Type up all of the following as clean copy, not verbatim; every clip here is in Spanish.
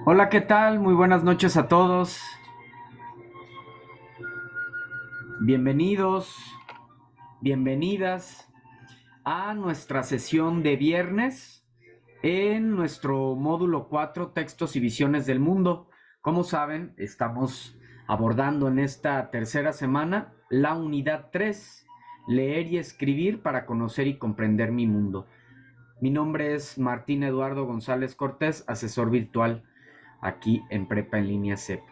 Hola, ¿qué tal? Muy buenas noches a todos. Bienvenidos, bienvenidas a nuestra sesión de viernes en nuestro módulo 4, Textos y Visiones del Mundo. Como saben, estamos abordando en esta tercera semana la unidad 3, leer y escribir para conocer y comprender mi mundo. Mi nombre es Martín Eduardo González Cortés, asesor virtual aquí en Prepa en Línea CEP.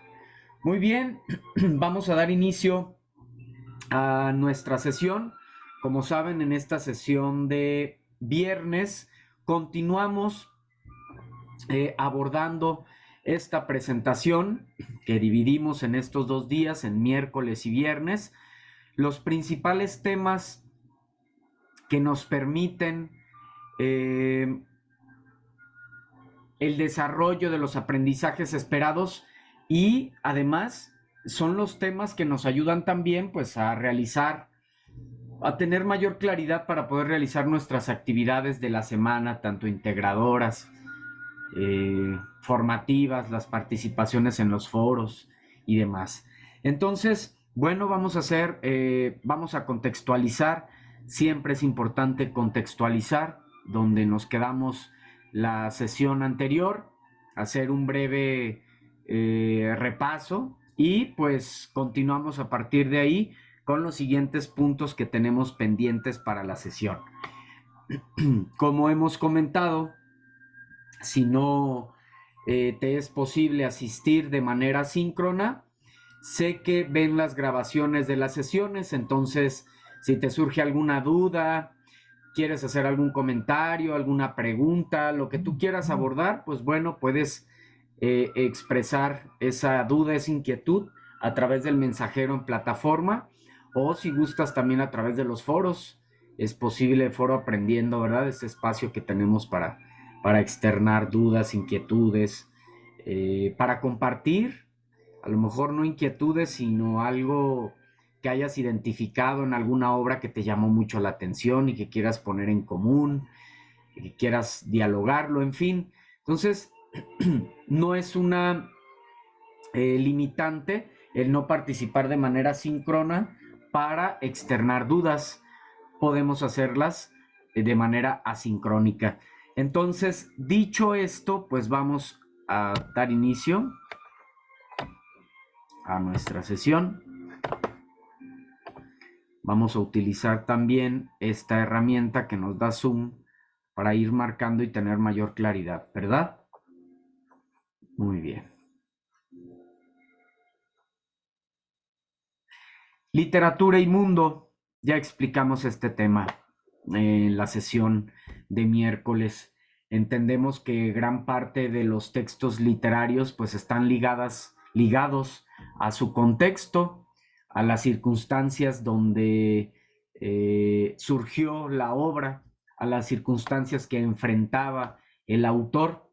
Muy bien, vamos a dar inicio a nuestra sesión. Como saben, en esta sesión de viernes continuamos abordando esta presentación que dividimos en estos 2 días, en miércoles y viernes, los principales temas que nos permiten eh, el desarrollo de los aprendizajes esperados y además son los temas que nos ayudan también pues a tener mayor claridad para poder realizar nuestras actividades de la semana, tanto integradoras, formativas, las participaciones en los foros y demás. Entonces, bueno, vamos a contextualizar. Siempre es importante contextualizar donde nos quedamos la sesión anterior, hacer un breve repaso y pues continuamos a partir de ahí con los siguientes puntos que tenemos pendientes para la sesión. Como hemos comentado, si no te es posible asistir de manera síncrona, sé que ven las grabaciones de las sesiones, entonces si te surge alguna duda, quieres hacer algún comentario, alguna pregunta, lo que tú quieras abordar, pues bueno, puedes expresar esa duda, esa inquietud a través del mensajero en plataforma o si gustas también a través de los foros. Es posible el foro aprendiendo, ¿verdad? Este espacio que tenemos para externar dudas, inquietudes, para compartir, a lo mejor no inquietudes, sino algo que hayas identificado en alguna obra que te llamó mucho la atención y que quieras poner en común, que quieras dialogarlo, en fin. Entonces, no es una limitante el no participar de manera síncrona para externar dudas. Podemos hacerlas de manera asincrónica. Entonces, dicho esto, pues vamos a dar inicio a nuestra sesión. Vamos a utilizar también esta herramienta que nos da Zoom para ir marcando y tener mayor claridad, ¿verdad? Muy bien. Literatura y mundo. Ya explicamos este tema en la sesión de miércoles. Entendemos que gran parte de los textos literarios pues están ligados a su contexto, a las circunstancias donde surgió la obra, a las circunstancias que enfrentaba el autor.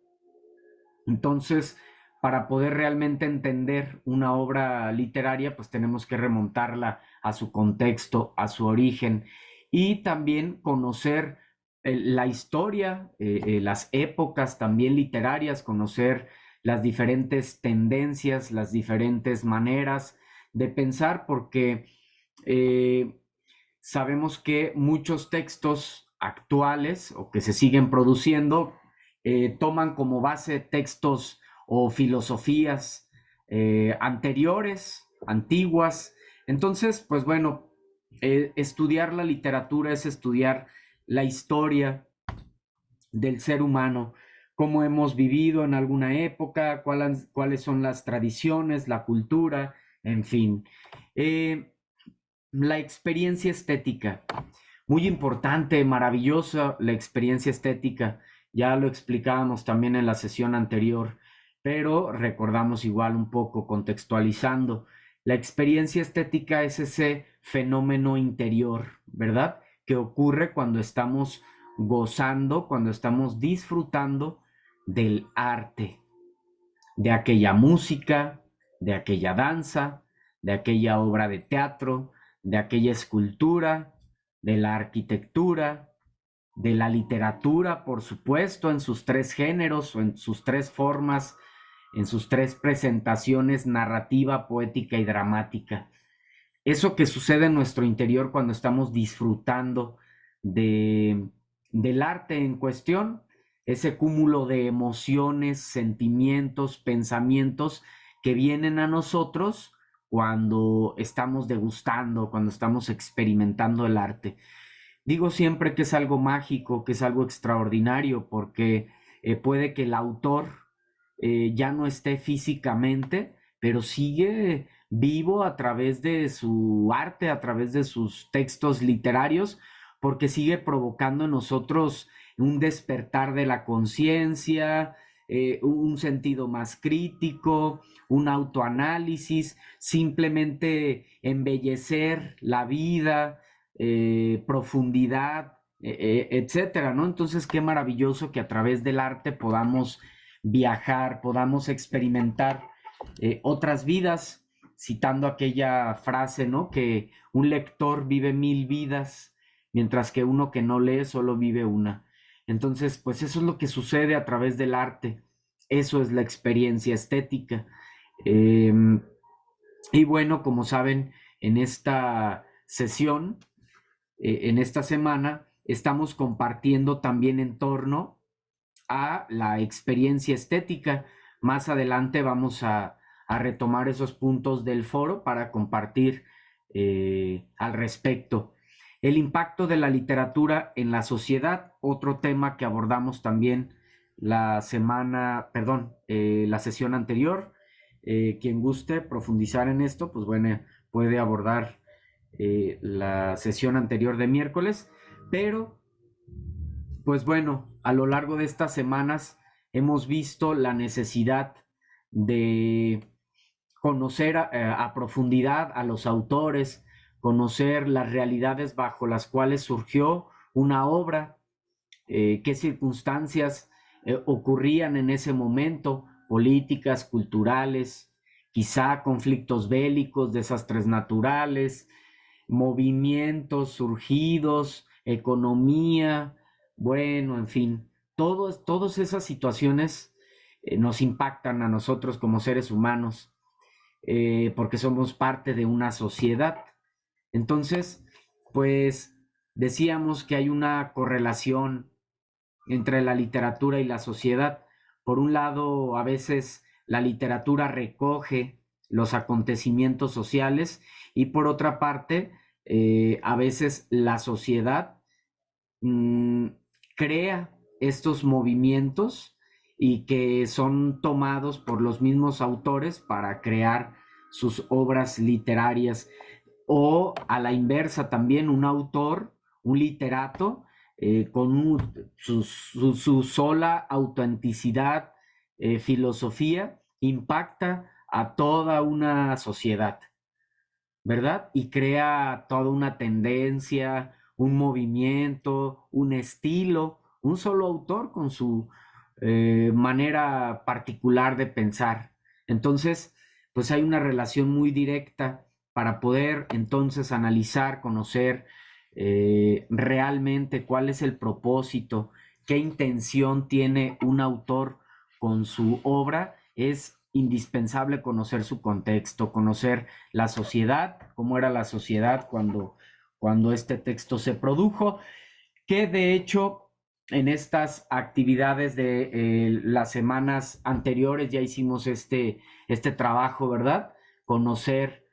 Entonces, para poder realmente entender una obra literaria, pues tenemos que remontarla a su contexto, a su origen y también conocer la historia, las épocas también literarias, conocer las diferentes tendencias, las diferentes maneras de pensar, porque eh, sabemos que muchos textos actuales o que se siguen produciendo toman como base textos o filosofías anteriores, antiguas. Entonces, pues bueno, estudiar la literatura es estudiar la historia del ser humano, cómo hemos vivido en alguna época, cuáles son las tradiciones, la cultura, en fin. La experiencia estética. Muy importante, maravillosa la experiencia estética. Ya lo explicábamos también en la sesión anterior, pero recordamos igual un poco contextualizando. La experiencia estética es ese fenómeno interior, ¿verdad? Que ocurre cuando estamos gozando, cuando estamos disfrutando del arte, de aquella música, de aquella danza, de aquella obra de teatro, de aquella escultura, de la arquitectura, de la literatura, por supuesto, en sus tres géneros o en sus tres formas en sus tres presentaciones: narrativa, poética y dramática. Eso que sucede en nuestro interior cuando estamos disfrutando de, del arte en cuestión, ese cúmulo de emociones, sentimientos, pensamientos que vienen a nosotros cuando estamos degustando, cuando estamos experimentando el arte. Digo siempre que es algo mágico, que es algo extraordinario, porque puede que el autor ya no esté físicamente, pero sigue vivo a través de su arte, a través de sus textos literarios, porque sigue provocando en nosotros un despertar de la conciencia, un sentido más crítico, un autoanálisis, simplemente embellecer la vida, profundidad, etcétera, ¿no? Entonces, qué maravilloso que a través del arte podamos viajar, podamos experimentar otras vidas, citando aquella frase, ¿no? Que un lector vive 1000 vidas, mientras que uno que no lee solo vive una. Entonces, pues eso es lo que sucede a través del arte. Eso es la experiencia estética. Eh, y bueno, como saben, en esta sesión, en esta semana, estamos compartiendo también en torno a la experiencia estética. Más adelante vamos a retomar esos puntos del foro para compartir al respecto. El impacto de la literatura en la sociedad, otro tema que abordamos también la semana, perdón, la sesión anterior. Quien guste profundizar en esto, pues bueno, puede abordar la sesión anterior de miércoles, pero pues bueno, a lo largo de estas semanas hemos visto la necesidad de conocer a profundidad a los autores, conocer las realidades bajo las cuales surgió una obra, qué circunstancias ocurrían en ese momento, políticas, culturales, quizá conflictos bélicos, desastres naturales, movimientos surgidos, economía, bueno, en fin, todas esas situaciones nos impactan a nosotros como seres humanos, porque somos parte de una sociedad. Entonces, pues decíamos que hay una correlación entre la literatura y la sociedad. Por un lado, a veces la literatura recoge los acontecimientos sociales y por otra parte, a veces la sociedad mmm, crea estos movimientos y que son tomados por los mismos autores para crear sus obras literarias, o a la inversa también un autor, un literato, con su sola autenticidad, filosofía, impacta a toda una sociedad, ¿verdad? Y crea toda una tendencia, un movimiento, un estilo, un solo autor con su manera particular de pensar. Entonces, pues hay una relación muy directa para poder entonces analizar, conocer realmente cuál es el propósito, qué intención tiene un autor con su obra. Es indispensable conocer su contexto, conocer la sociedad, cómo era la sociedad cuando este texto se produjo, que de hecho en estas actividades de las semanas anteriores ya hicimos este trabajo, ¿verdad? Conocer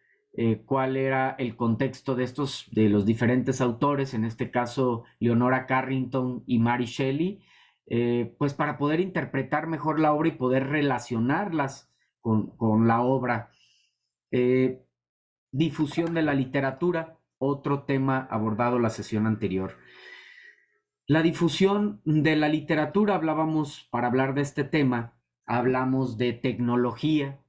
cuál era el contexto de los diferentes autores, en este caso Leonora Carrington y Mary Shelley, pues para poder interpretar mejor la obra y poder relacionarlas con la obra. Eh, Difusión de la literatura, otro tema abordado la sesión anterior. La difusión de la literatura, hablábamos, para hablar de este tema, hablamos de tecnología,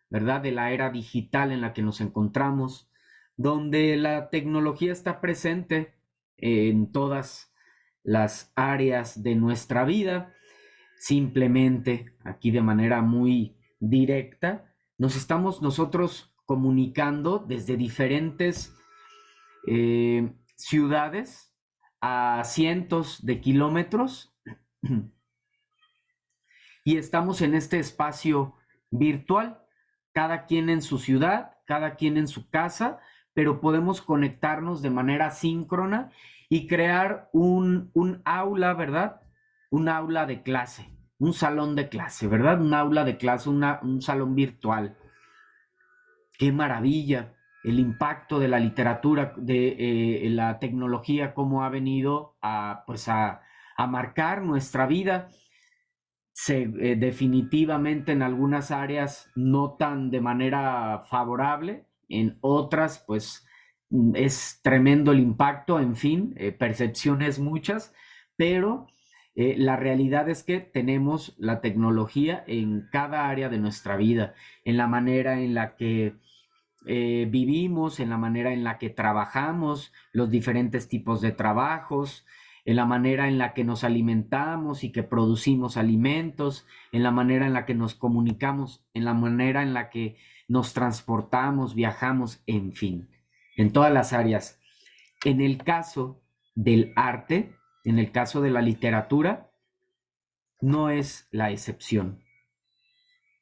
¿verdad? De la era digital en la que nos encontramos, donde la tecnología está presente en todas las áreas de nuestra vida. Simplemente, aquí de manera muy directa, nos estamos nosotros comunicando desde diferentes ciudades a cientos de kilómetros y estamos en este espacio virtual, cada quien en su ciudad, cada quien en su casa, pero podemos conectarnos de manera síncrona y crear un aula, ¿verdad? Un aula de clase, un salón de clase, ¿verdad? Un aula de clase, un salón virtual. Qué maravilla el impacto de la literatura, de la tecnología, cómo ha venido a marcar nuestra vida. Definitivamente en algunas áreas no tan de manera favorable, en otras pues es tremendo el impacto, en fin, percepciones muchas, pero la realidad es que tenemos la tecnología en cada área de nuestra vida, en la manera en la que vivimos, en la manera en la que trabajamos, los diferentes tipos de trabajos, en la manera en la que nos alimentamos y que producimos alimentos, en la manera en la que nos comunicamos, en la manera en la que nos transportamos, viajamos, en fin, en todas las áreas. En el caso del arte, en el caso de la literatura, no es la excepción,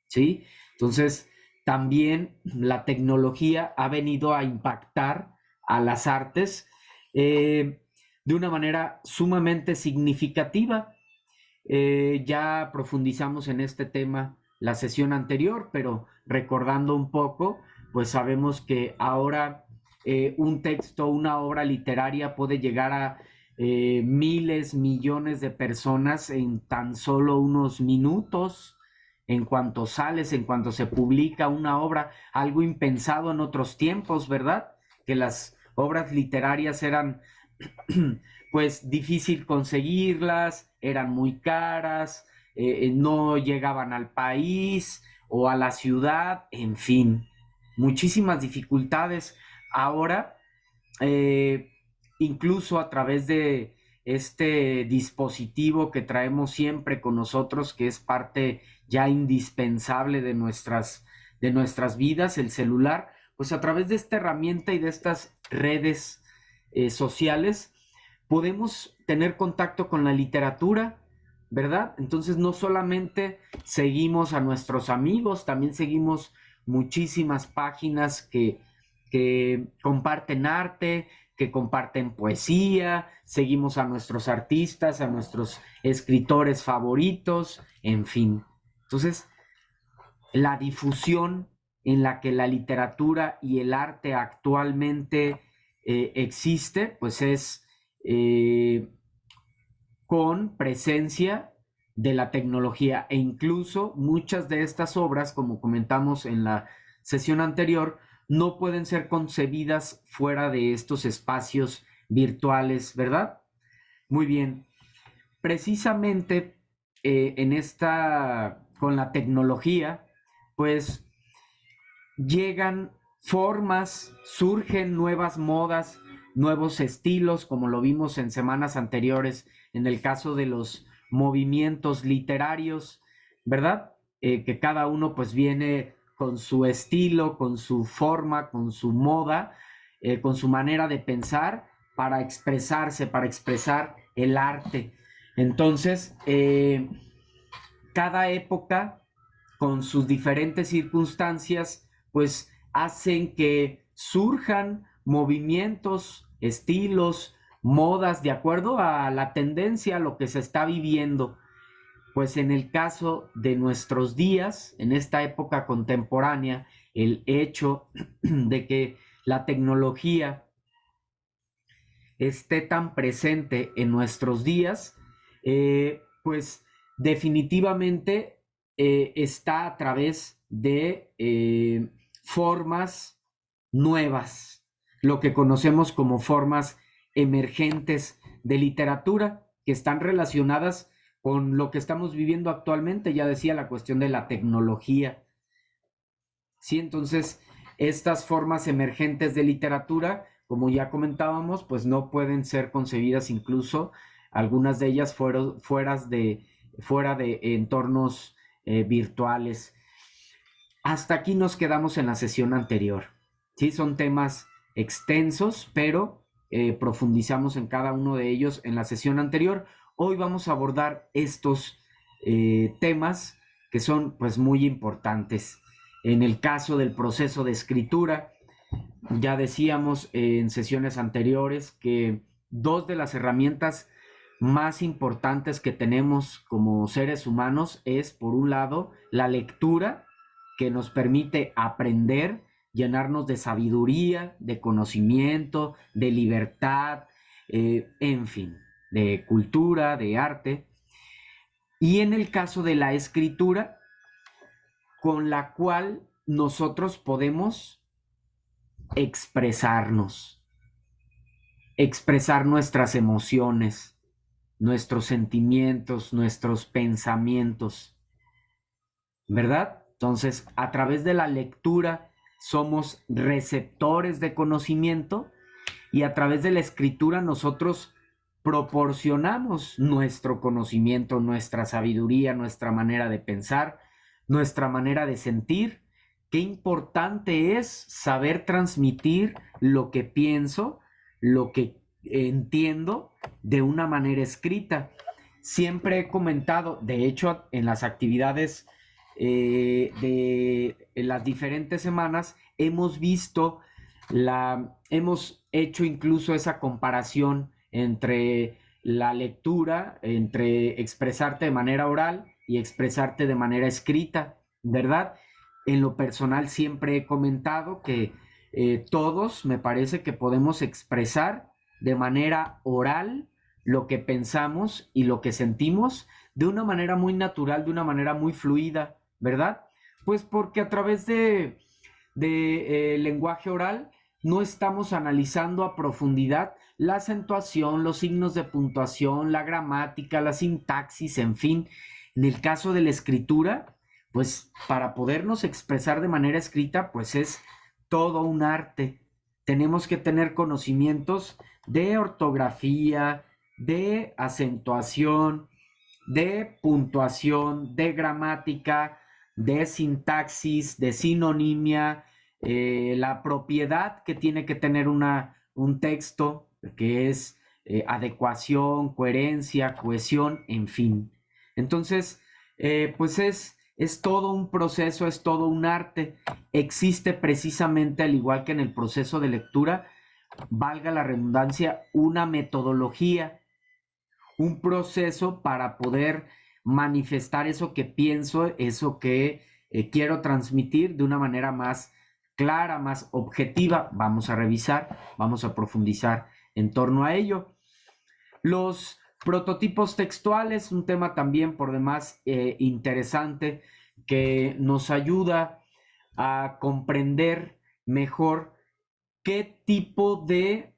¿sí? Entonces, también la tecnología ha venido a impactar a las artes de una manera sumamente significativa. Ya profundizamos en este tema la sesión anterior, pero recordando un poco, pues sabemos que ahora un texto, una obra literaria puede llegar a miles, millones de personas en tan solo unos minutos, en cuanto sales, en cuanto se publica una obra, algo impensado en otros tiempos, ¿verdad? Que las obras literarias eran pues difícil conseguirlas, eran muy caras, no llegaban al país o a la ciudad, en fin, muchísimas dificultades. Ahora, eh, incluso a través de este dispositivo que traemos siempre con nosotros, que es parte ya indispensable de nuestras vidas, el celular, pues a través de esta herramienta y de estas redes sociales, podemos tener contacto con la literatura, ¿verdad? Entonces no solamente seguimos a nuestros amigos, también seguimos muchísimas páginas que comparten arte, que comparten poesía, seguimos a nuestros artistas, a nuestros escritores favoritos, en fin. Entonces, la difusión en la que la literatura y el arte actualmente existe, pues es con presencia de la tecnología e incluso muchas de estas obras, como comentamos en la sesión anterior, no pueden ser concebidas fuera de estos espacios virtuales, ¿verdad? Muy bien. Precisamente con la tecnología, pues llegan formas, surgen nuevas modas, nuevos estilos, como lo vimos en semanas anteriores, en el caso de los movimientos literarios, ¿verdad? Que cada uno pues viene con su estilo, con su forma, con su moda, con su manera de pensar para expresarse, para expresar el arte. Entonces, cada época, con sus diferentes circunstancias, pues hacen que surjan movimientos, estilos, modas de acuerdo a la tendencia, a lo que se está viviendo. Pues en el caso de nuestros días, en esta época contemporánea, el hecho de que la tecnología esté tan presente en nuestros días, pues definitivamente está a través de formas nuevas, lo que conocemos como formas emergentes de literatura que están relacionadas con lo que estamos viviendo actualmente, ya decía la cuestión de la tecnología. Sí, entonces estas formas emergentes de literatura, como ya comentábamos, pues no pueden ser concebidas, incluso algunas de ellas fuera de entornos virtuales. Hasta aquí nos quedamos en la sesión anterior. Sí, son temas extensos, pero profundizamos en cada uno de ellos en la sesión anterior. Hoy vamos a abordar estos temas que son pues muy importantes. En el caso del proceso de escritura, ya decíamos en sesiones anteriores que dos de las herramientas más importantes que tenemos como seres humanos es, por un lado, la lectura, que nos permite aprender, llenarnos de sabiduría, de conocimiento, de libertad, en fin, de cultura, de arte. Y en el caso de la escritura, con la cual nosotros podemos expresarnos, expresar nuestras emociones, nuestros sentimientos, nuestros pensamientos, ¿verdad? Entonces, a través de la lectura somos receptores de conocimiento y a través de la escritura nosotros proporcionamos nuestro conocimiento, nuestra sabiduría, nuestra manera de pensar, nuestra manera de sentir. Qué importante es saber transmitir lo que pienso, lo que entiendo de una manera escrita. Siempre he comentado, de hecho, en las actividades de en las diferentes semanas hemos visto hemos hecho incluso esa comparación entre la lectura, entre expresarte de manera oral y expresarte de manera escrita, ¿verdad? En lo personal siempre he comentado que todos me parece que podemos expresar de manera oral lo que pensamos y lo que sentimos de una manera muy natural, de una manera muy fluida, ¿verdad? Pues porque a través de lenguaje oral no estamos analizando a profundidad la acentuación, los signos de puntuación, la gramática, la sintaxis, en fin. En el caso de la escritura, pues para podernos expresar de manera escrita, pues es todo un arte. Tenemos que tener conocimientos de ortografía, de acentuación, de puntuación, de gramática, de sintaxis, de sinonimia, la propiedad que tiene que tener un texto, que es adecuación, coherencia, cohesión, en fin. Entonces, pues es todo un proceso, es todo un arte. Existe precisamente, al igual que en el proceso de lectura, valga la redundancia, una metodología, un proceso para poder manifestar eso que pienso, eso que quiero transmitir de una manera más clara, más objetiva. Vamos a revisar, vamos a profundizar en torno a ello. Los prototipos textuales, un tema también por demás interesante que nos ayuda a comprender mejor qué tipo de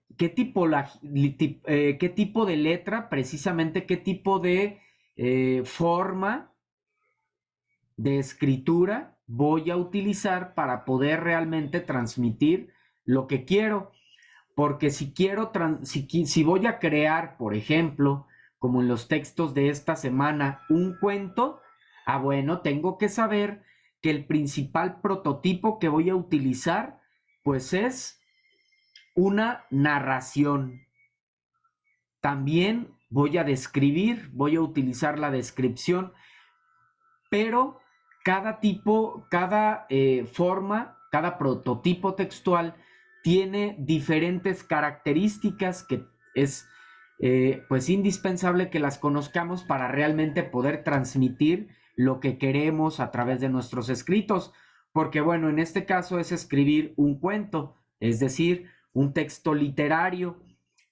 letra, precisamente qué tipo de forma de escritura voy a utilizar para poder realmente transmitir lo que quiero. Porque si voy a crear, por ejemplo, como en los textos de esta semana, un cuento, bueno, tengo que saber que el principal prototipo que voy a utilizar, pues es una narración. También voy a describir, voy a utilizar la descripción, pero cada forma, cada prototipo textual tiene diferentes características que es pues indispensable que las conozcamos para realmente poder transmitir lo que queremos a través de nuestros escritos. Porque bueno, en este caso es escribir un cuento, es decir, un texto literario,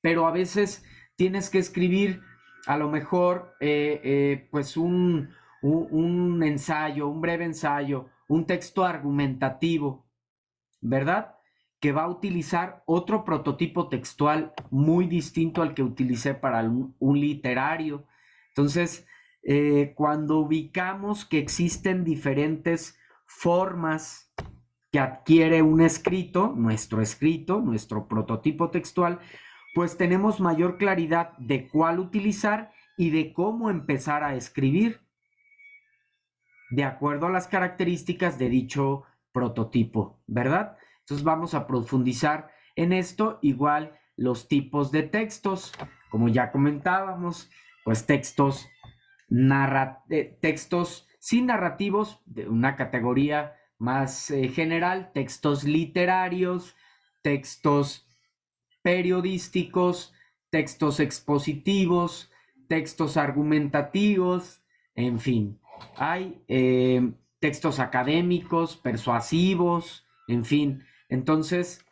pero a veces tienes que escribir a lo mejor pues un ensayo, un breve ensayo, un texto argumentativo, ¿verdad? Que va a utilizar otro prototipo textual muy distinto al que utilicé para un literario. Entonces, cuando ubicamos que existen diferentes formas que adquiere un escrito, nuestro prototipo textual, pues tenemos mayor claridad de cuál utilizar y de cómo empezar a escribir de acuerdo a las características de dicho prototipo, ¿verdad? Entonces vamos a profundizar en esto, igual los tipos de textos, como ya comentábamos, pues textos sin narrativos, de una categoría más general, textos literarios, textos periodísticos, textos expositivos, textos argumentativos, en fin, hay textos académicos, persuasivos, en fin. Entonces,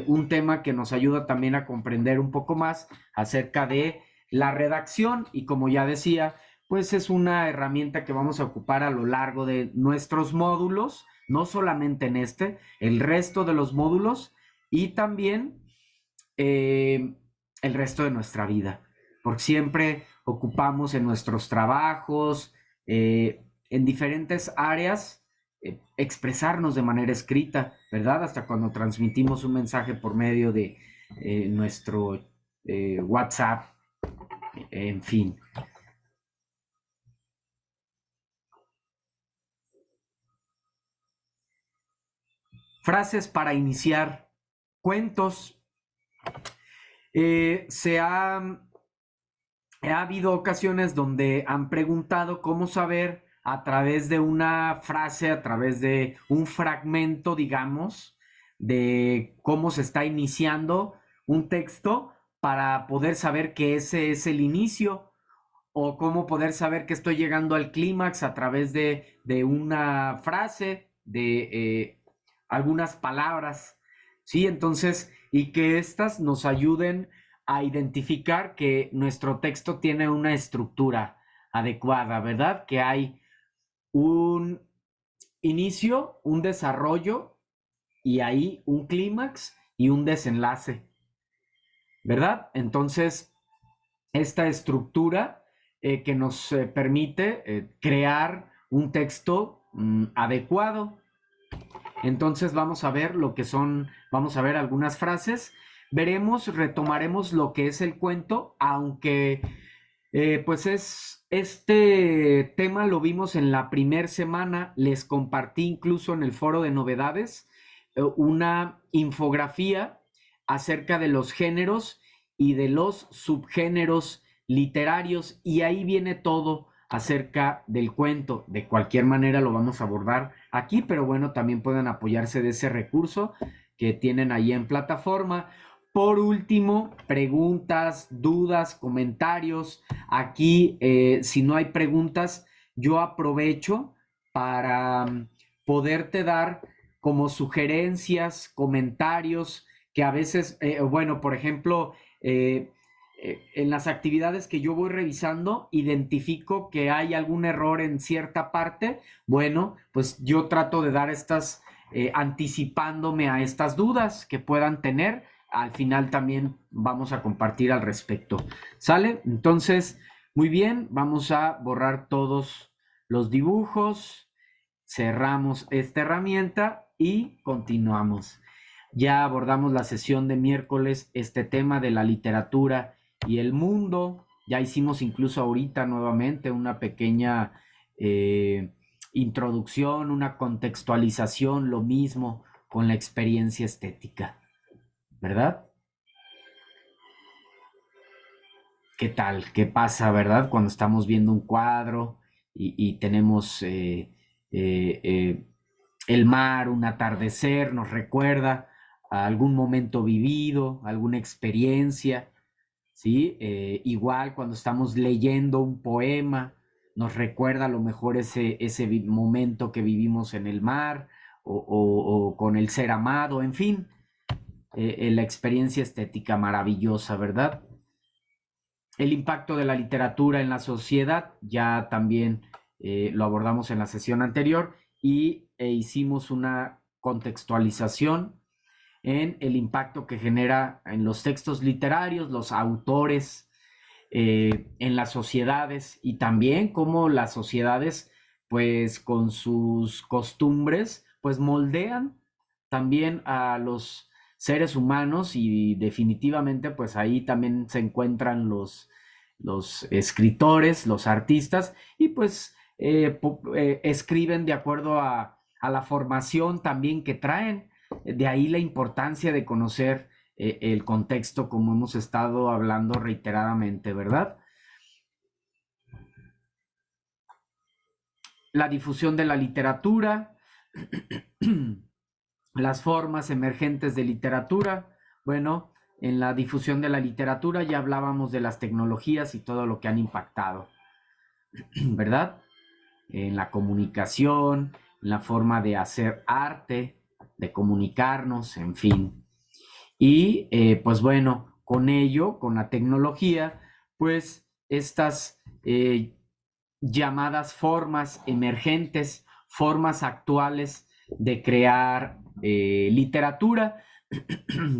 un tema que nos ayuda también a comprender un poco más acerca de la redacción y como ya decía, pues es una herramienta que vamos a ocupar a lo largo de nuestros módulos, no solamente en este, el resto de los módulos y también el resto de nuestra vida, porque siempre ocupamos en nuestros trabajos, en diferentes áreas, expresarnos de manera escrita, ¿verdad? Hasta cuando transmitimos un mensaje por medio de nuestro WhatsApp, en fin. Frases para iniciar cuentos. Ha habido ocasiones donde han preguntado cómo saber a través de una frase, a través de un fragmento, digamos, de cómo se está iniciando un texto para poder saber que ese es el inicio o cómo poder saber que estoy llegando al clímax a través de una frase, de algunas palabras, ¿sí? Entonces, y que éstas nos ayuden a identificar que nuestro texto tiene una estructura adecuada, ¿verdad? Que hay un inicio, un desarrollo y ahí un clímax y un desenlace, ¿verdad? Entonces, esta estructura que nos permite crear un texto adecuado. Entonces vamos a ver lo que son, vamos a ver algunas frases, veremos, retomaremos lo que es el cuento, aunque pues este tema lo vimos en la primer semana, les compartí incluso en el foro de novedades una infografía acerca de los géneros y de los subgéneros literarios y ahí viene todo acerca del cuento. De cualquier manera lo vamos a abordar aquí, pero bueno, también pueden apoyarse de ese recurso que tienen ahí en plataforma. Por último, preguntas, dudas, comentarios. Aquí, si no hay preguntas, yo aprovecho para poderte dar como sugerencias, comentarios, que a veces, bueno, por ejemplo, en las actividades que yo voy revisando, identifico que hay algún error en cierta parte. Bueno, pues yo trato de dar estas, anticipándome a estas dudas que puedan tener. Al final también vamos a compartir al respecto. ¿Sale? Entonces, muy bien, vamos a borrar todos los dibujos, cerramos esta herramienta y continuamos. Ya abordamos la sesión de miércoles, este tema de la literatura y el mundo. Ya hicimos incluso ahorita nuevamente una pequeña introducción, una contextualización, lo mismo con la experiencia estética, ¿verdad? ¿Qué tal? ¿Qué pasa, verdad? Cuando estamos viendo un cuadro y tenemos eh, el mar, un atardecer, nos recuerda a algún momento vivido, alguna experiencia, ¿sí? Igual cuando estamos leyendo un poema, nos recuerda a lo mejor ese momento que vivimos en el mar o con el ser amado, en fin, la experiencia estética maravillosa, ¿verdad? El impacto de la literatura en la sociedad, ya también lo abordamos en la sesión anterior y hicimos una contextualización en el impacto que genera en los textos literarios, los autores, en las sociedades y también cómo las sociedades, pues con sus costumbres, pues moldean también a los seres humanos y definitivamente pues ahí también se encuentran los escritores, los artistas y pues escriben de acuerdo a la formación también que traen. De ahí la importancia de conocer el contexto como hemos estado hablando reiteradamente, ¿verdad? la difusión de la literatura, las formas emergentes de literatura. Bueno, en la difusión de la literatura ya hablábamos de las tecnologías y todo lo que han impactado, ¿verdad? En la comunicación, en la forma de hacer arte, de comunicarnos, en fin. Y pues bueno, con ello, con la tecnología, pues estas llamadas formas emergentes, formas actuales de crear literatura,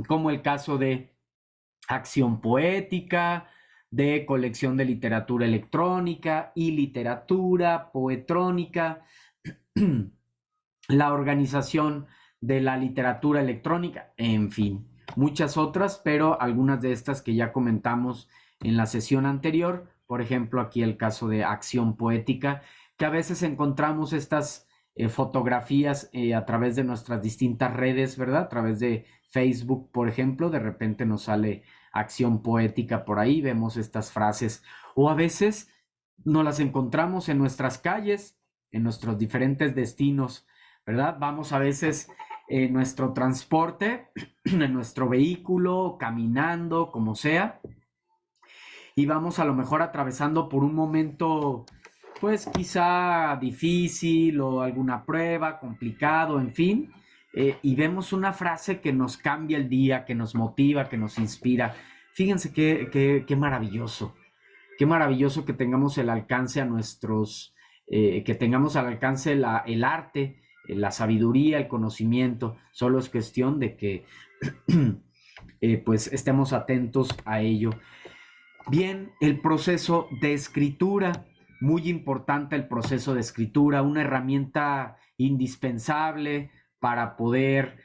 como el caso de acción poética, de colección de literatura electrónica y literatura poetrónica, la organización de la literatura electrónica, en fin, muchas otras, pero algunas de estas que ya comentamos en la sesión anterior, por ejemplo, aquí el caso de acción poética, que a veces encontramos estas fotografías a través de nuestras distintas redes, ¿verdad? A través de Facebook, por ejemplo, de repente nos sale acción poética por ahí, vemos estas frases, o a veces nos las encontramos en nuestras calles, en nuestros diferentes destinos, ¿verdad? Vamos a veces en nuestro transporte, en nuestro vehículo, caminando, como sea, y vamos a lo mejor atravesando por un momento, pues quizá difícil o alguna prueba, complicado, en fin, y vemos una frase que nos cambia el día, que nos motiva, que nos inspira. Fíjense qué maravilloso que tengamos el alcance a nuestros, que tengamos al alcance el arte, la sabiduría, el conocimiento. Solo es cuestión de que pues estemos atentos a ello. Bien, el proceso de escritura, muy importante el proceso de escritura, una herramienta indispensable para poder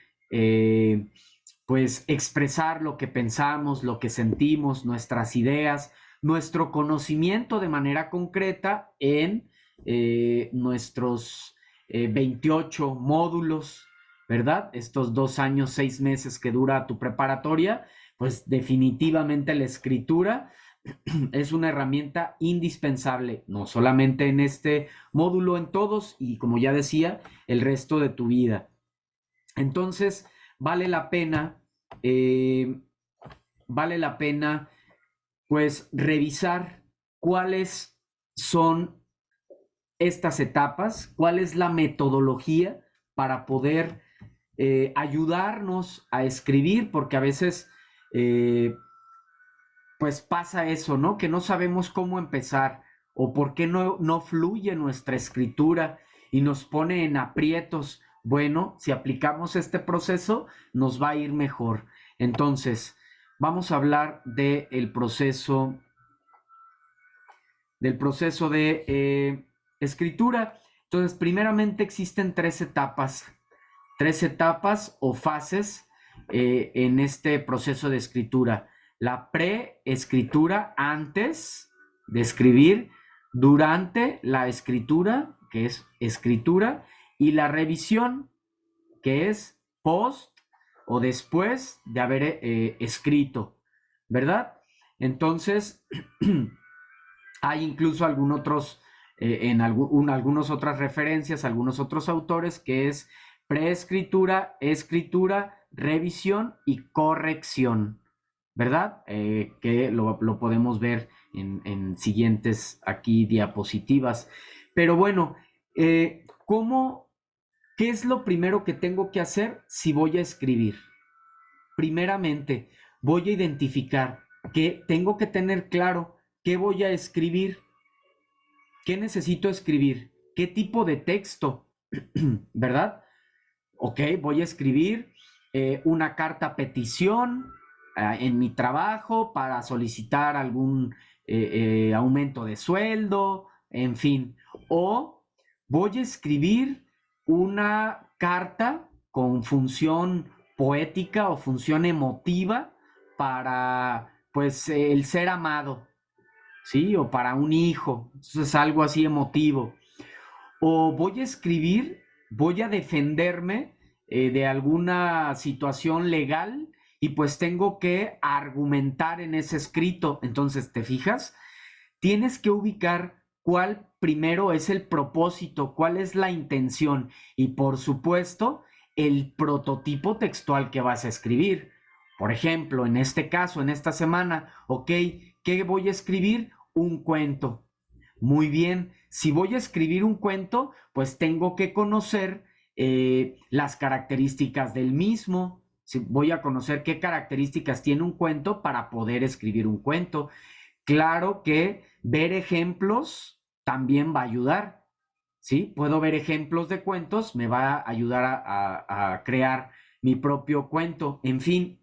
pues expresar lo que pensamos, lo que sentimos, nuestras ideas, nuestro conocimiento de manera concreta en nuestros 28 módulos, ¿verdad? Estos 2 años, 6 meses que dura tu preparatoria, pues definitivamente la escritura es una herramienta indispensable, no solamente en este módulo, en todos y como ya decía, el resto de tu vida. Entonces, vale la pena, eh, vale la pena, pues, revisar cuáles son estas etapas, cuál es la metodología para poder ayudarnos a escribir, porque a veces pues pasa eso, ¿no? Que no sabemos cómo empezar o por qué no fluye nuestra escritura y nos pone en aprietos. Bueno, si aplicamos este proceso, nos va a ir mejor. Entonces, vamos a hablar del proceso de escritura. Entonces, primeramente existen tres etapas o fases en este proceso de escritura. La preescritura, antes de escribir, durante la escritura, que es escritura, y la revisión, que es post o después de haber escrito, ¿verdad? Entonces, hay incluso algunas otras referencias, algunos otros autores, que es preescritura, escritura, revisión y corrección, ¿verdad? Que lo podemos ver en siguientes aquí diapositivas. Pero bueno, ¿qué es lo primero que tengo que hacer si voy a escribir? Primeramente, voy a identificar que tengo que tener claro qué voy a escribir, qué necesito escribir, qué tipo de texto, ¿verdad? Ok, voy a escribir una carta petición en mi trabajo para solicitar algún aumento de sueldo, en fin. O voy a escribir una carta con función poética o función emotiva para, pues, el ser amado, ¿sí? O para un hijo. Entonces, algo así emotivo. O voy a escribir, voy a defenderme de alguna situación legal y pues tengo que argumentar en ese escrito. Entonces, ¿te fijas? Tienes que ubicar cuál primero es el propósito, cuál es la intención y por supuesto el prototipo textual que vas a escribir. Por ejemplo, en este caso, en esta semana, ok, ¿qué voy a escribir? Un cuento. Muy bien, si voy a escribir un cuento, pues tengo que conocer las características del mismo. Si voy a conocer qué características tiene un cuento para poder escribir un cuento. Claro que ver ejemplos también va a ayudar, ¿sí? Puedo ver ejemplos de cuentos, me va a ayudar a crear mi propio cuento, en fin.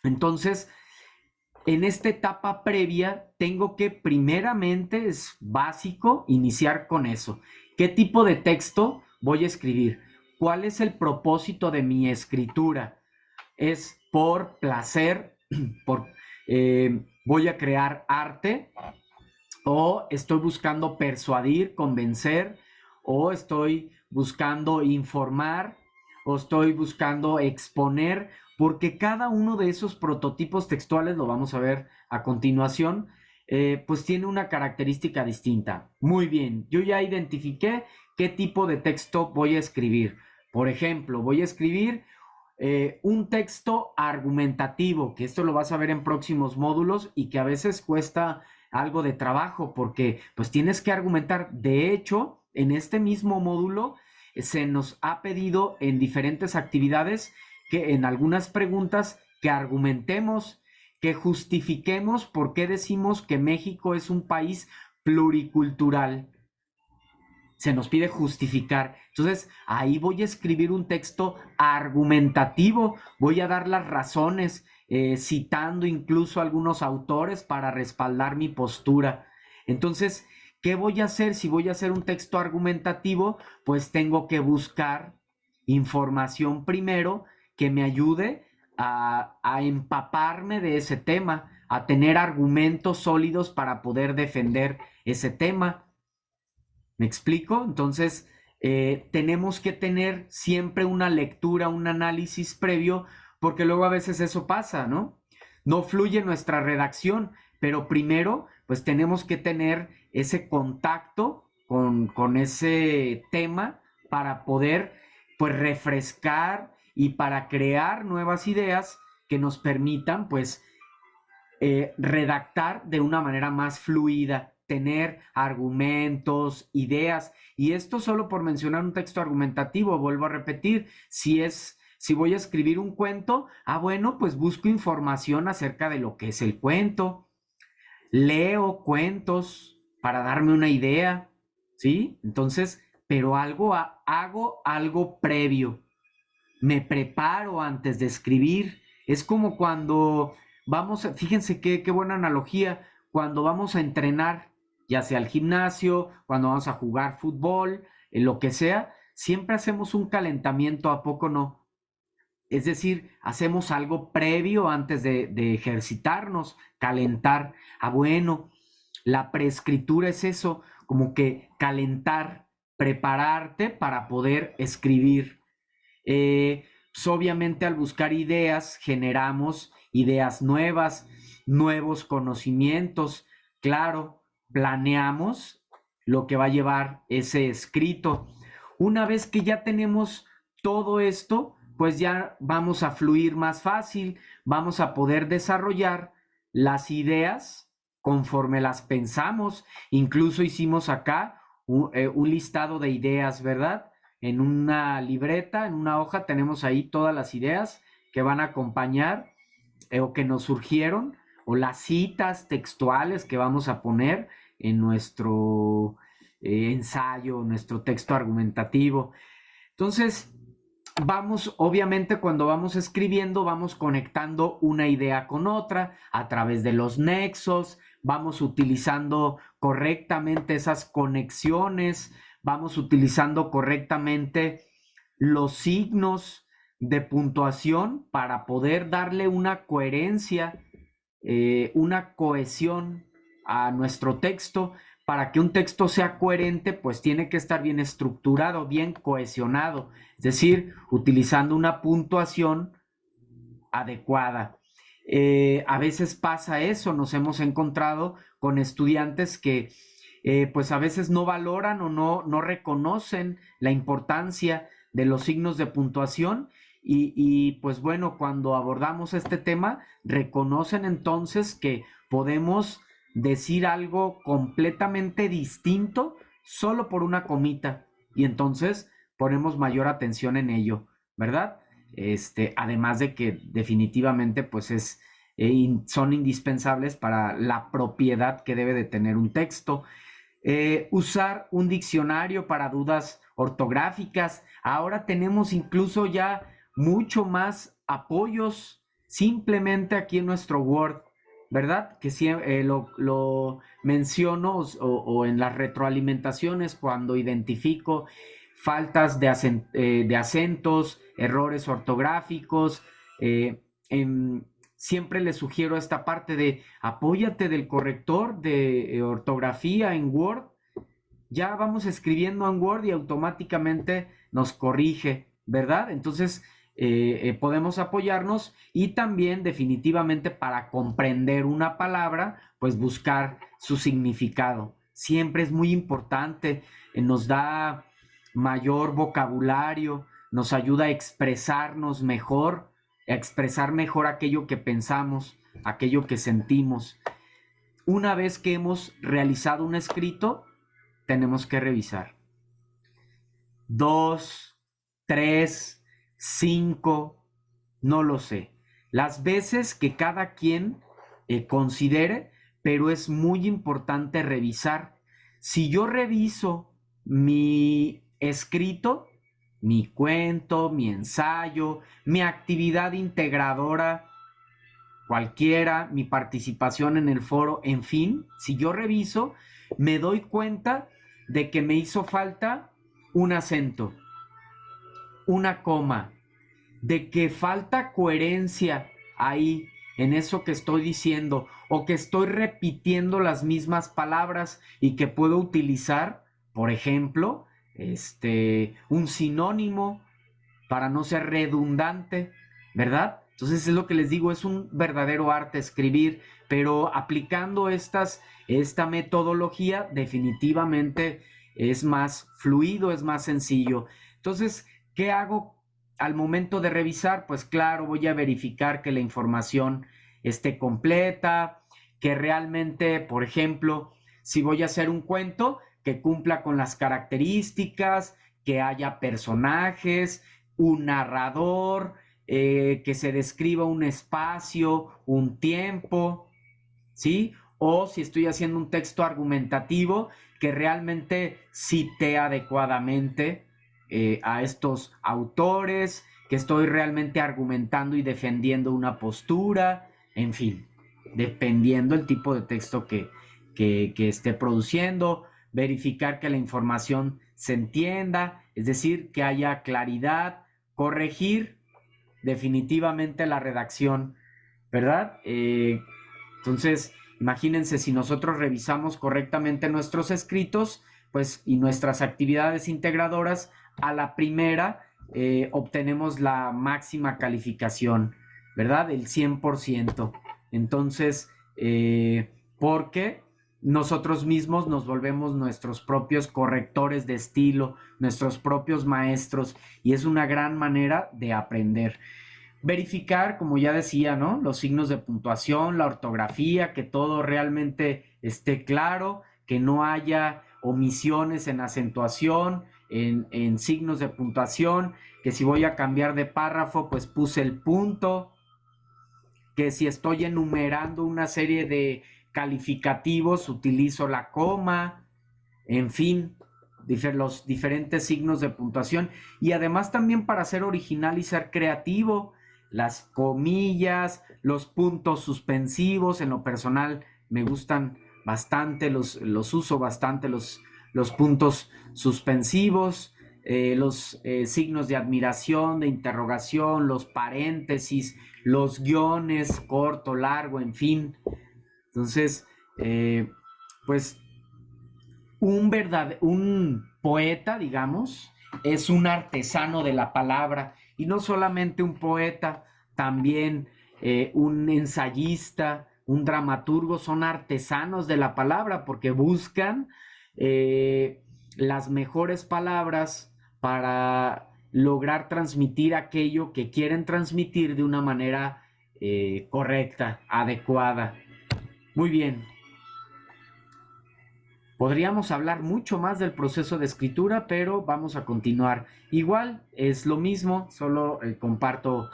Entonces, en esta etapa previa, tengo que primeramente, es básico, iniciar con eso. ¿Qué tipo de texto voy a escribir? ¿Cuál es el propósito de mi escritura? ¿Es por placer, por voy a crear arte, o estoy buscando persuadir, convencer, o estoy buscando informar, o estoy buscando exponer, porque cada uno de esos prototipos textuales, lo vamos a ver a continuación, pues tiene una característica distinta. Muy bien, yo ya identifiqué qué tipo de texto voy a escribir. Por ejemplo, voy a escribir un texto argumentativo, que esto lo vas a ver en próximos módulos y que a veces cuesta algo de trabajo porque pues tienes que argumentar. De hecho, en este mismo módulo se nos ha pedido en diferentes actividades que en algunas preguntas que argumentemos, que justifiquemos por qué decimos que México es un país pluricultural. Se nos pide justificar. Entonces, ahí voy a escribir un texto argumentativo, voy a dar las razones, citando incluso a algunos autores para respaldar mi postura. Entonces, ¿qué voy a hacer? Si voy a hacer un texto argumentativo, pues tengo que buscar información primero que me ayude a empaparme de ese tema, a tener argumentos sólidos para poder defender ese tema. ¿Me explico? Entonces, tenemos que tener siempre una lectura, un análisis previo, porque luego a veces eso pasa, ¿no? No fluye nuestra redacción, pero primero, pues tenemos que tener ese contacto con ese tema para poder, pues, refrescar y para crear nuevas ideas que nos permitan, pues, redactar de una manera más fluida, tener argumentos, ideas, y esto solo por mencionar un texto argumentativo. Vuelvo a repetir, si voy a escribir un cuento, bueno, pues busco información acerca de lo que es el cuento, leo cuentos para darme una idea, ¿sí? Entonces, pero hago algo previo, me preparo antes de escribir. Es como cuando fíjense qué buena analogía, cuando vamos a entrenar, ya sea al gimnasio, cuando vamos a jugar fútbol, en lo que sea, siempre hacemos un calentamiento, ¿a poco no? Es decir, hacemos algo previo antes de ejercitarnos, calentar. Bueno, la preescritura es eso, como que calentar, prepararte para poder escribir. Pues obviamente al buscar ideas generamos ideas nuevas, nuevos conocimientos. Claro, planeamos lo que va a llevar ese escrito. Una vez que ya tenemos todo esto, pues ya vamos a fluir más fácil, vamos a poder desarrollar las ideas conforme las pensamos. Incluso hicimos acá un listado de ideas, ¿verdad? En una libreta, en una hoja, tenemos ahí todas las ideas que van a acompañar o que nos surgieron, o las citas textuales que vamos a poner en nuestro ensayo, nuestro texto argumentativo. Entonces, obviamente cuando vamos escribiendo, vamos conectando una idea con otra a través de los nexos, vamos utilizando correctamente esas conexiones, vamos utilizando correctamente los signos de puntuación para poder darle una coherencia, una cohesión a nuestro texto. Para que un texto sea coherente, pues tiene que estar bien estructurado, bien cohesionado, es decir, utilizando una puntuación adecuada. A veces pasa eso, nos hemos encontrado con estudiantes que pues a veces no valoran o no reconocen la importancia de los signos de puntuación pues bueno, cuando abordamos este tema, reconocen entonces que podemos decir algo completamente distinto solo por una comita y entonces ponemos mayor atención en ello, ¿verdad? Además de que definitivamente pues son indispensables para la propiedad que debe de tener un texto. Usar un diccionario para dudas ortográficas. Ahora tenemos incluso ya mucho más apoyos simplemente aquí en nuestro Word, ¿verdad? Que lo menciono o en las retroalimentaciones cuando identifico faltas de acentos, errores ortográficos. Siempre les sugiero esta parte de apóyate del corrector de ortografía en Word. Ya vamos escribiendo en Word y automáticamente nos corrige, ¿verdad? Entonces podemos apoyarnos y también definitivamente para comprender una palabra, pues buscar su significado. Siempre es muy importante, nos da mayor vocabulario, nos ayuda a expresarnos mejor, a expresar mejor aquello que pensamos, aquello que sentimos. Una vez que hemos realizado un escrito, tenemos que revisar. 2, 3, 5, no lo sé. Las veces que cada quien considere, pero es muy importante revisar. Si yo reviso mi escrito, mi cuento, mi ensayo, mi actividad integradora, cualquiera, mi participación en el foro, en fin, si yo reviso, me doy cuenta de que me hizo falta un acento, una coma, de que falta coherencia ahí en eso que estoy diciendo o que estoy repitiendo las mismas palabras y que puedo utilizar, por ejemplo, un sinónimo para no ser redundante, ¿verdad? Entonces es lo que les digo, es un verdadero arte escribir, pero aplicando esta metodología definitivamente es más fluido, es más sencillo. Entonces, ¿qué hago al momento de revisar? Pues claro, voy a verificar que la información esté completa, que realmente, por ejemplo, si voy a hacer un cuento, que cumpla con las características, que haya personajes, un narrador, que se describa un espacio, un tiempo, ¿sí? O si estoy haciendo un texto argumentativo, que realmente cite adecuadamente a estos autores, que estoy realmente argumentando y defendiendo una postura, en fin, dependiendo el tipo de texto que esté produciendo, verificar que la información se entienda, es decir, que haya claridad, corregir definitivamente la redacción, ¿verdad? Entonces, imagínense si nosotros revisamos correctamente nuestros escritos, pues y nuestras actividades integradoras, a la primera obtenemos la máxima calificación, ¿verdad? El 100%. Entonces, porque nosotros mismos nos volvemos nuestros propios correctores de estilo, nuestros propios maestros, y es una gran manera de aprender. Verificar, como ya decía, ¿no? Los signos de puntuación, la ortografía, que todo realmente esté claro, que no haya omisiones en acentuación, en signos de puntuación, que si voy a cambiar de párrafo, pues puse el punto, que si estoy enumerando una serie de calificativos, utilizo la coma, en fin, los diferentes signos de puntuación y además también para ser original y ser creativo, las comillas, los puntos suspensivos, en lo personal me gustan bastante, los uso bastante los puntos suspensivos, los signos de admiración, de interrogación, los paréntesis, los guiones, corto, largo, en fin. Entonces, pues un poeta, digamos, es un artesano de la palabra y no solamente un poeta, también un ensayista, un dramaturgo son artesanos de la palabra porque buscan las mejores palabras para lograr transmitir aquello que quieren transmitir de una manera correcta, adecuada. Muy bien. Podríamos hablar mucho más del proceso de escritura, pero vamos a continuar. Igual es lo mismo, solo comparto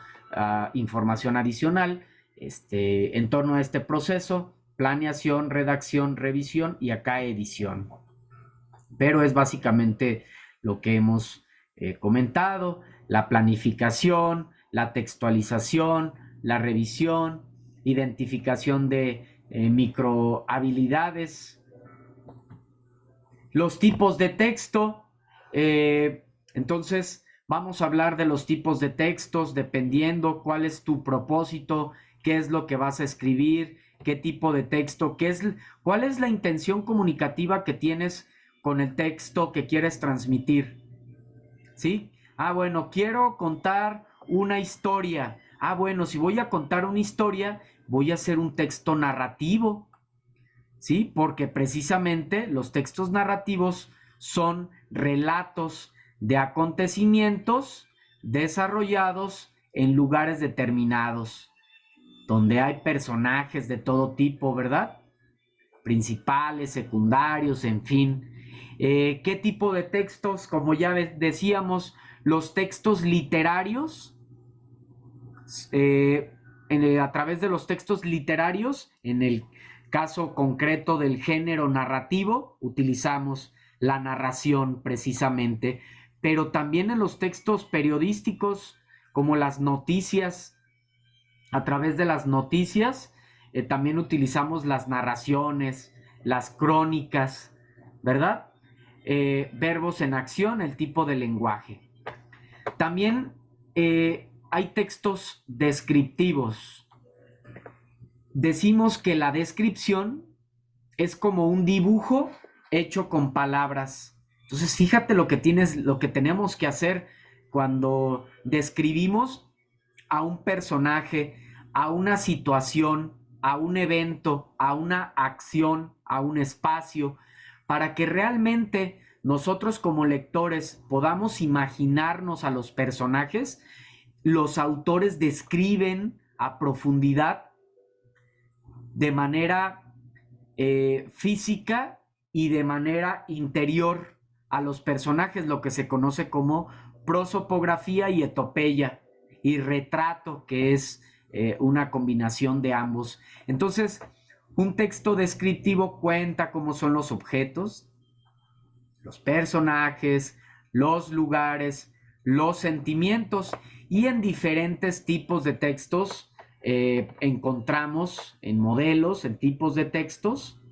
información adicional en torno a este proceso: planeación, redacción, revisión y acá edición. Pero es básicamente lo que hemos comentado: la planificación, la textualización, la revisión, identificación de micro habilidades, los tipos de texto. Entonces vamos a hablar de los tipos de textos dependiendo cuál es tu propósito, qué es lo que vas a escribir, qué tipo de texto, cuál es la intención comunicativa que tienes con el texto que quieres transmitir. ¿Sí? Bueno, quiero contar una historia. Bueno, si voy a contar una historia, voy a hacer un texto narrativo. ¿Sí? Porque precisamente los textos narrativos son relatos de acontecimientos desarrollados en lugares determinados, donde hay personajes de todo tipo, ¿verdad? Principales, secundarios, en fin. ¿Qué tipo de textos? Como ya decíamos, los textos literarios, a través de los textos literarios, en el caso concreto del género narrativo, utilizamos la narración precisamente, pero también en los textos periodísticos, como las noticias, a través de las noticias, también utilizamos las narraciones, las crónicas, ¿verdad? Verbos en acción, el tipo de lenguaje. También hay textos descriptivos. Decimos que la descripción es como un dibujo hecho con palabras. Entonces, fíjate lo que tenemos que hacer cuando describimos a un personaje, a una situación, a un evento, a una acción, a un espacio, para que realmente nosotros como lectores podamos imaginarnos a los personajes. Los autores describen a profundidad, de manera física y de manera interior, a los personajes, lo que se conoce como prosopografía y etopeya, y retrato, que es una combinación de ambos. Entonces, un texto descriptivo cuenta cómo son los objetos, los personajes, los lugares, los sentimientos, y en diferentes tipos de textos encontramos en modelos, en tipos de textos,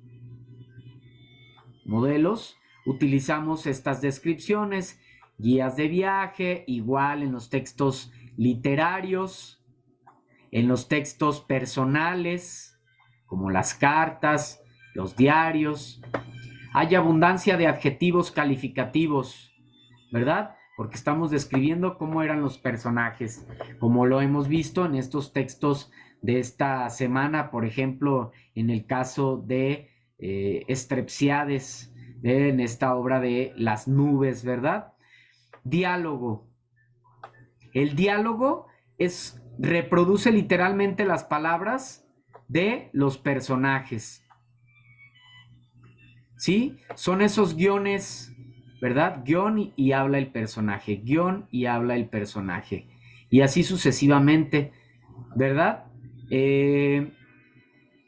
modelos, utilizamos estas descripciones, guías de viaje, igual en los textos literarios, en los textos personales, como las cartas, los diarios. Hay abundancia de adjetivos calificativos, ¿verdad? Porque estamos describiendo cómo eran los personajes, como lo hemos visto en estos textos de esta semana, por ejemplo, en el caso de Strepsiades, en esta obra de Las nubes, ¿verdad? Diálogo. El diálogo reproduce literalmente las palabras de los personajes. ¿Sí? Son esos guiones, ¿verdad? Guión y habla el personaje, guión y habla el personaje. Y así sucesivamente, ¿verdad?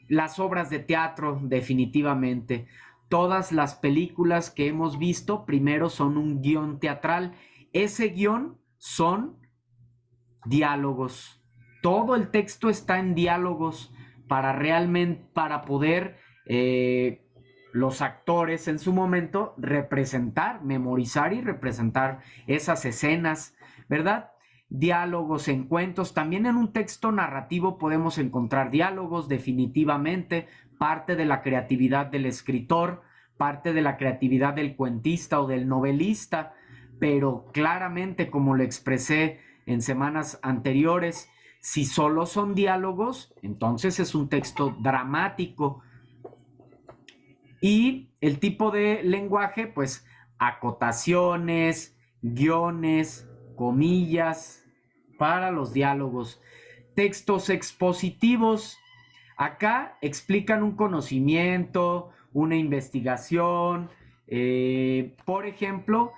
Las obras de teatro, definitivamente. Todas las películas que hemos visto primero son un guión teatral. Ese guión son diálogos. Todo el texto está en diálogos para poder los actores en su momento representar, memorizar y representar esas escenas, ¿verdad? Diálogos, encuentros. También en un texto narrativo podemos encontrar diálogos, definitivamente, parte de la creatividad del escritor, parte de la creatividad del cuentista o del novelista, pero claramente, como lo expresé en semanas anteriores, Si solo son diálogos, entonces es un texto dramático. Y el tipo de lenguaje, pues acotaciones, guiones, comillas para los diálogos. Textos expositivos. Acá explican un conocimiento, una investigación. Por ejemplo,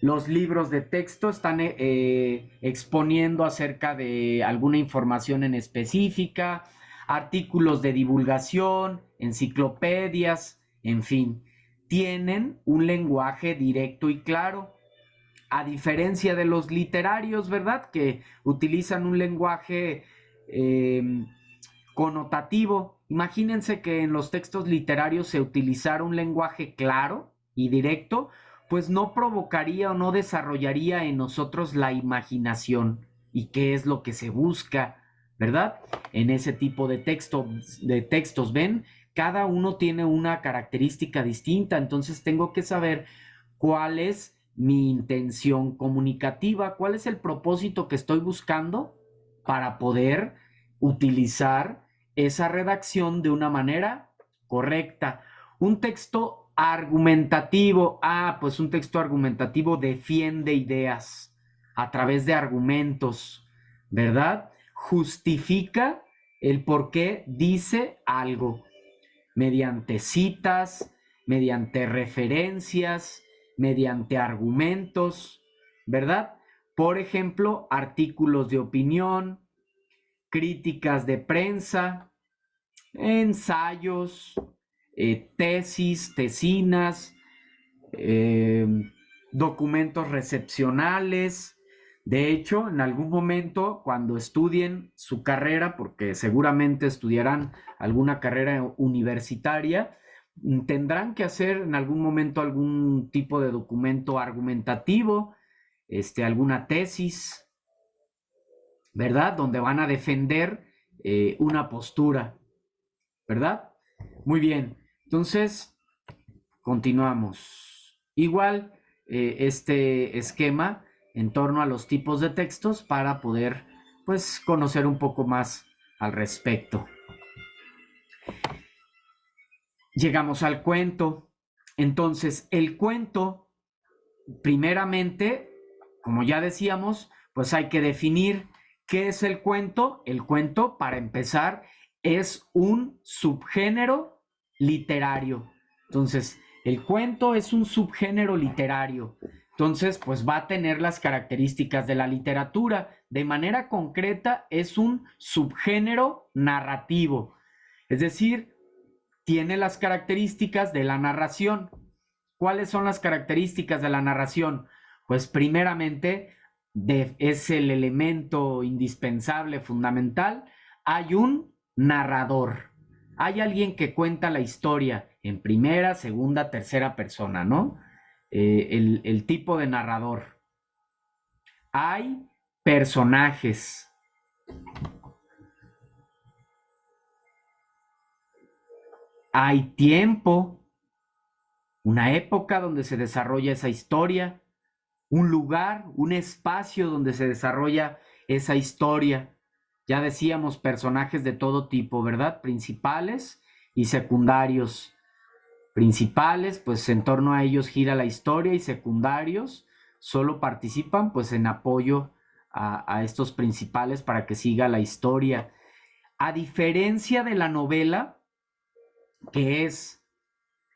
los libros de texto están exponiendo acerca de alguna información en específica, artículos de divulgación, enciclopedias, en fin, tienen un lenguaje directo y claro, a diferencia de los literarios, ¿verdad? Que utilizan un lenguaje connotativo. Imagínense que en los textos literarios se utilizara un lenguaje claro y directo, pues no provocaría o no desarrollaría en nosotros la imaginación. ¿Y qué es lo que se busca, verdad? En ese tipo de textos, ¿ven? Cada uno tiene una característica distinta, entonces tengo que saber cuál es mi intención comunicativa, cuál es el propósito que estoy buscando para poder utilizar esa redacción de una manera correcta. Un texto argumentativo, pues un texto argumentativo defiende ideas a través de argumentos, ¿verdad? Justifica el por qué dice algo mediante citas, mediante referencias, mediante argumentos, ¿verdad? Por ejemplo, artículos de opinión, críticas de prensa, ensayos, tesis, tesinas, eh, documentos recepcionales. De hecho, en algún momento, cuando estudien su carrera, porque seguramente estudiarán alguna carrera universitaria, tendrán que hacer en algún momento algún tipo de documento argumentativo, alguna tesis, ¿verdad? Donde van a defender una postura, ¿verdad? Muy bien, entonces continuamos. Igual este esquema en torno a los tipos de textos para poder pues conocer un poco más al respecto. Llegamos al cuento. Entonces, el cuento, primeramente, como ya decíamos, pues hay que definir qué es el cuento. El cuento, para empezar, es un subgénero literario. Entonces, el cuento es un subgénero literario. Entonces, pues va a tener las características de la literatura. De manera concreta, es un subgénero narrativo. Es decir, tiene las características de la narración. ¿Cuáles son las características de la narración? Pues primeramente es el elemento indispensable, fundamental. Hay un narrador. Hay alguien que cuenta la historia en primera, segunda, tercera persona, ¿no? El tipo de narrador. Hay personajes. Hay tiempo, una época donde se desarrolla esa historia, un lugar, un espacio donde se desarrolla esa historia. Ya decíamos personajes de todo tipo, ¿verdad? Principales y secundarios. Principales, pues en torno a ellos gira la historia y secundarios solo participan pues en apoyo a estos principales para que siga la historia. A diferencia de la novela, que es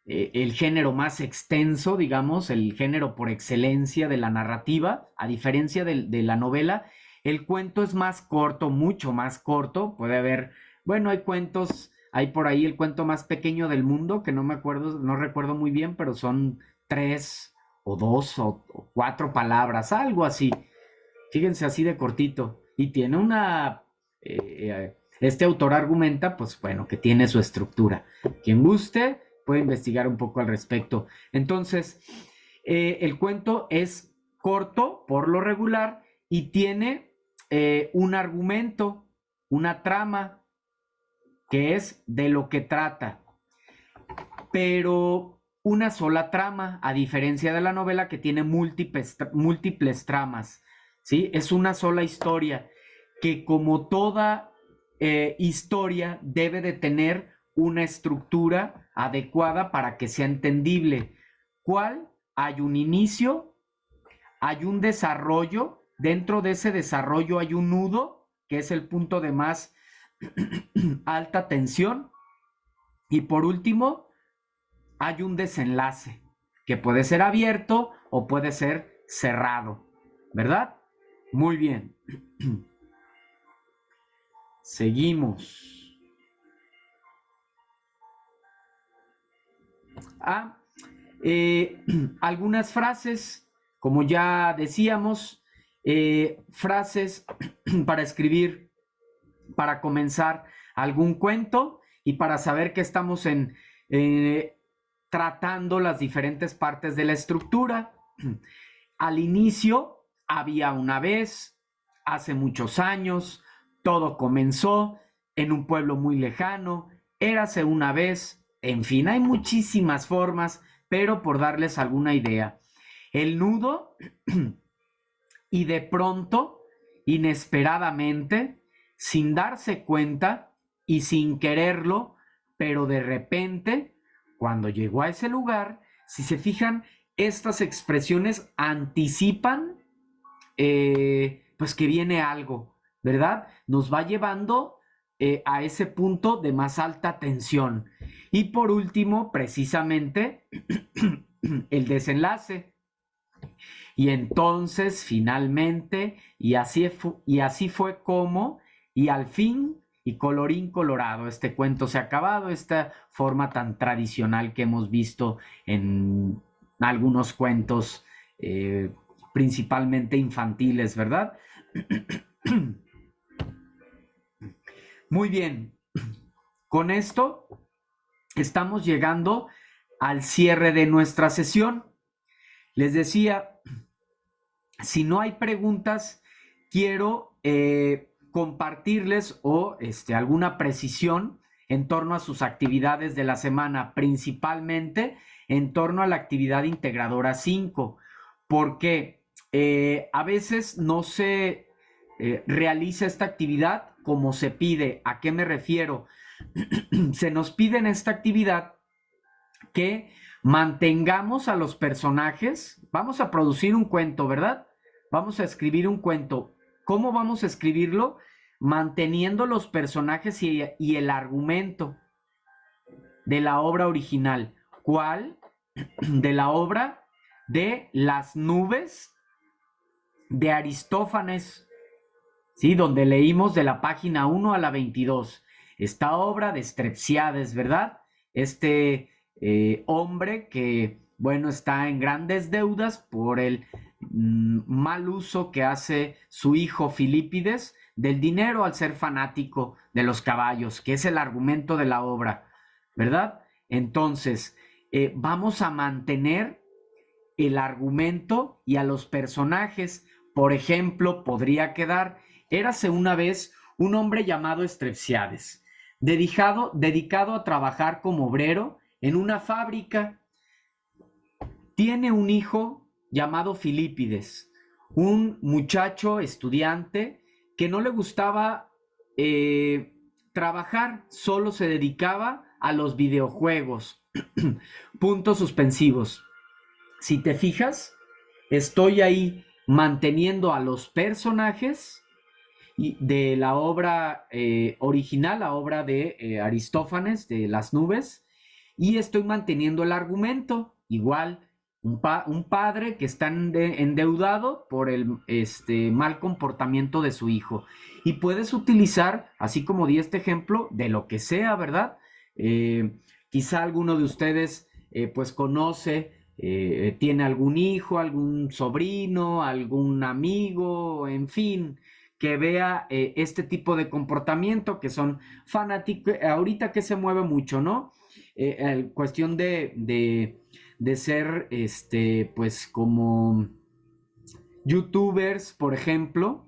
el género más extenso, digamos, el género por excelencia de la narrativa, a diferencia de la novela, el cuento es más corto, mucho más corto. Puede haber, bueno, hay cuentos, hay por ahí el cuento más pequeño del mundo, que no me acuerdo, no recuerdo muy bien, pero son 3 o 2 o 4 palabras, algo así. Fíjense, así de cortito. Y tiene una... este autor argumenta, pues bueno, que tiene su estructura. Quien guste puede investigar un poco al respecto. Entonces, el cuento es corto por lo regular y tiene un argumento, una trama, que es de lo que trata. Pero una sola trama, a diferencia de la novela que tiene múltiples tramas, ¿sí? Es una sola historia. que como toda historia debe de tener una estructura adecuada para que sea entendible. ¿Cuál? Hay un inicio, hay un desarrollo, dentro de ese desarrollo hay un nudo, que es el punto de más alta tensión, y por último hay un desenlace, que puede ser abierto o puede ser cerrado, ¿verdad? Muy bien. Seguimos. Ah, algunas frases, como ya decíamos, frases para escribir, para comenzar algún cuento y para saber que estamos tratando las diferentes partes de la estructura. Al inicio, había una vez, hace muchos años, todo comenzó en un pueblo muy lejano, érase una vez, en fin, hay muchísimas formas, pero por darles alguna idea. El nudo y de pronto, inesperadamente, sin darse cuenta y sin quererlo, pero de repente, cuando llegó a ese lugar, si se fijan, estas expresiones anticipan pues que viene algo, ¿verdad? Nos va llevando a ese punto de más alta tensión. Y por último, precisamente, el desenlace. Y entonces, finalmente, y así fue como, y al fin, y colorín colorado, este cuento se ha acabado, esta forma tan tradicional que hemos visto en algunos cuentos, principalmente infantiles, ¿verdad? Muy bien, con esto estamos llegando al cierre de nuestra sesión. Les decía, si no hay preguntas, quiero compartirles alguna precisión en torno a sus actividades de la semana, principalmente en torno a la actividad integradora 5, porque a veces no se realiza esta actividad como se pide. ¿A qué me refiero? Se nos pide en esta actividad que mantengamos a los personajes. Vamos a producir un cuento, ¿verdad? Vamos a escribir un cuento. ¿Cómo vamos a escribirlo? Manteniendo los personajes y el argumento de la obra original. ¿Cuál? De la obra de Las nubes de Aristófanes, ¿sí? Donde leímos de la página 1 a la 22. Esta obra de Strepsiades, ¿verdad? Este hombre que, bueno, está en grandes deudas por el mal uso que hace su hijo Filipides del dinero al ser fanático de los caballos, que es el argumento de la obra, ¿verdad? Entonces, vamos a mantener el argumento y a los personajes. Por ejemplo, podría quedar: érase una vez un hombre llamado Strepsiades, dedicado a trabajar como obrero en una fábrica. Tiene un hijo llamado Filipides, un muchacho estudiante que no le gustaba trabajar, solo se dedicaba a los videojuegos. Puntos suspensivos. Si te fijas, estoy ahí manteniendo a los personajes de la obra original, la obra de Aristófanes, de Las nubes, y estoy manteniendo el argumento. Igual, un padre que está endeudado por el mal comportamiento de su hijo. Y puedes utilizar, así como di este ejemplo, de lo que sea, ¿verdad? Quizá alguno de ustedes pues conoce, tiene algún hijo, algún sobrino, algún amigo, en fin, que vea este tipo de comportamiento, que son fanáticos, ahorita que se mueve mucho, ¿no? Cuestión de ser, pues como youtubers, por ejemplo,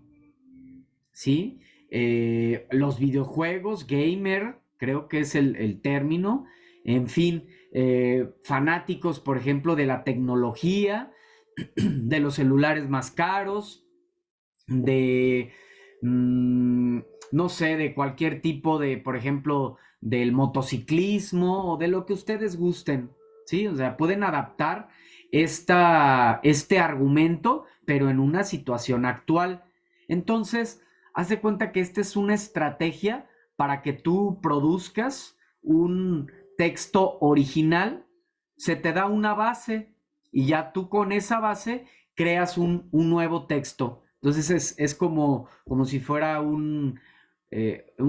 ¿sí? Los videojuegos, gamer, creo que es el término, en fin, fanáticos, por ejemplo, de la tecnología, de los celulares más caros, de mm, no sé, de cualquier tipo de, por ejemplo, del motociclismo o de lo que ustedes gusten, ¿sí? O sea, pueden adaptar este argumento, pero en una situación actual. Entonces, haz de cuenta que esta es una estrategia para que tú produzcas un texto original, se te da una base y ya tú con esa base creas un nuevo texto. Entonces es como si fuera un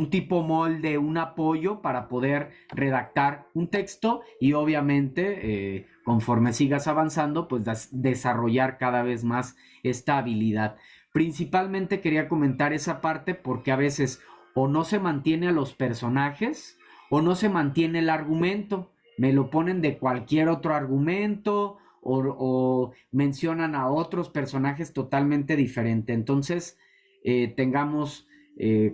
tipo molde, un apoyo para poder redactar un texto y obviamente conforme sigas avanzando, pues desarrollar cada vez más esta habilidad. Principalmente quería comentar esa parte porque a veces o no se mantiene a los personajes o no se mantiene el argumento. Me lo ponen de cualquier otro argumento o mencionan a otros personajes totalmente diferentes. Entonces, tengamos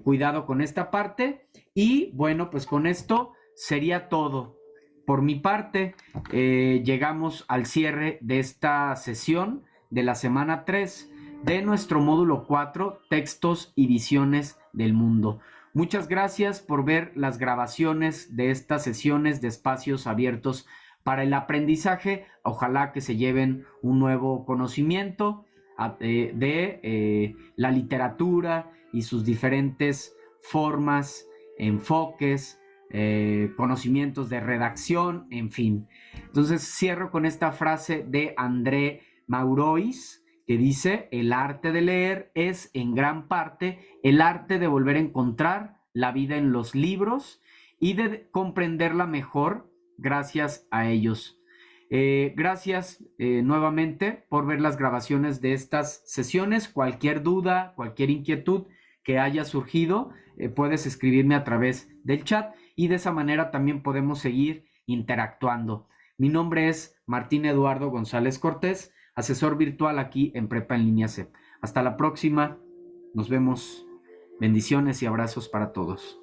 cuidado con esta parte. Y bueno, pues con esto sería todo. Por mi parte, llegamos al cierre de esta sesión de la semana 3 de nuestro módulo 4, textos y visiones del mundo. Muchas gracias por ver las grabaciones de estas sesiones de espacios abiertos para el aprendizaje. Ojalá que se lleven un nuevo conocimiento de la literatura y sus diferentes formas, enfoques, conocimientos de redacción, en fin. Entonces cierro con esta frase de André Maurois, que dice: el arte de leer es en gran parte el arte de volver a encontrar la vida en los libros y de comprenderla mejor gracias a ellos. Gracias nuevamente por ver las grabaciones de estas sesiones. Cualquier duda, cualquier inquietud que haya surgido, puedes escribirme a través del chat y de esa manera también podemos seguir interactuando. Mi nombre es Martín Eduardo González Cortés, asesor virtual aquí en Prepa en Línea C. Hasta la próxima. Nos vemos. Bendiciones y abrazos para todos.